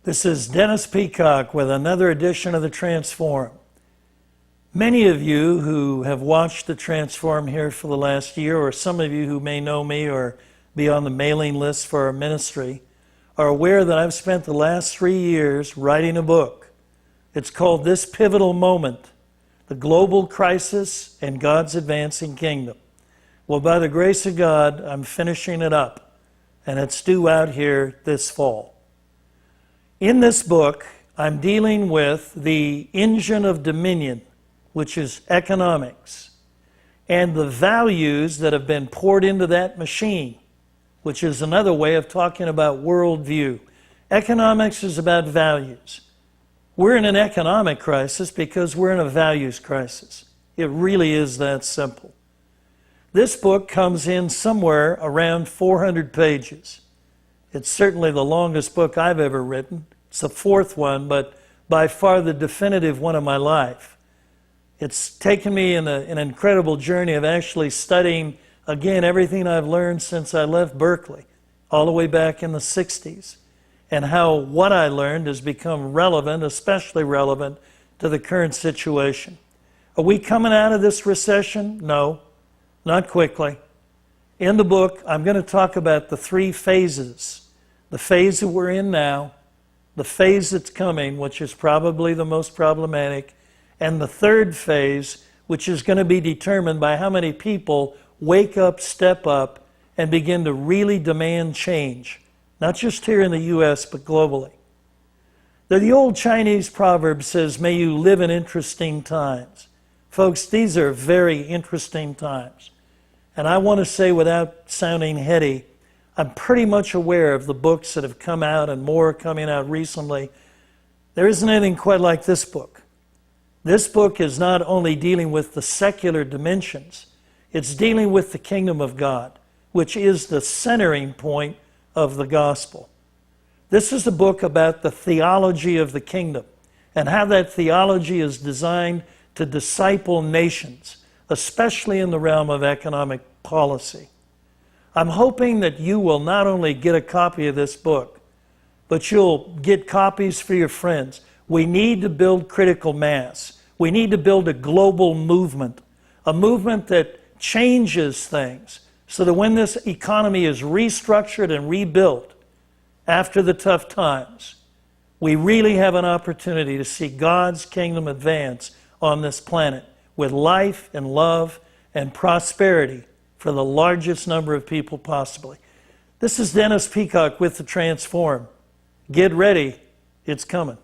This is Dennis Peacock with another edition of TheTransforum. Many of you who have watched TheTransforum here for the last year, or some of you who may know me or be on the mailing list for our ministry, are aware that I've spent the last 3 years writing a book. It's called This Pivotal Moment, The Global Crisis and God's Advancing Kingdom. Well, by the grace of God, I'm finishing it up, and it's due out here this fall. In this book, I'm dealing with the engine of dominion, which is economics, and the values that have been poured into that machine, which is another way of talking about worldview. Economics is about values. We're in an economic crisis because we're in a values crisis. It really is that simple. This book comes in somewhere around 400 pages. It's certainly the longest book I've ever written. It's the fourth one, but by far the definitive one of my life. It's taken me in an incredible journey of actually studying, again, everything I've learned since I left Berkeley, all the way back in the 60s, and how what I learned has become relevant, especially relevant to the current situation. Are we coming out of this recession? No, not quickly. In the book, I'm going to talk about the 3 phases. The phase that we're in now, the phase that's coming, which is probably the most problematic, and the third phase, which is going to be determined by how many people wake up, step up, and begin to really demand change, not just here in the U.S., but globally. The old Chinese proverb says, "May you live in interesting times." Folks, these are very interesting times. And I want to say, without sounding heady, I'm pretty much aware of the books that have come out and more coming out recently. There isn't anything quite like this book. This book is not only dealing with the secular dimensions, it's dealing with the kingdom of God, which is the centering point of the gospel. This is a book about the theology of the kingdom and how that theology is designed to disciple nations, especially in the realm of economic policy. I'm hoping that you will not only get a copy of this book, but you'll get copies for your friends. We need to build critical mass. We need to build a global movement, a movement that changes things so that when this economy is restructured and rebuilt after the tough times, we really have an opportunity to see God's kingdom advance on this planet with life and love and prosperity for the largest number of people possibly. This is Dennis Peacock with TheTransforum. Get ready, it's coming.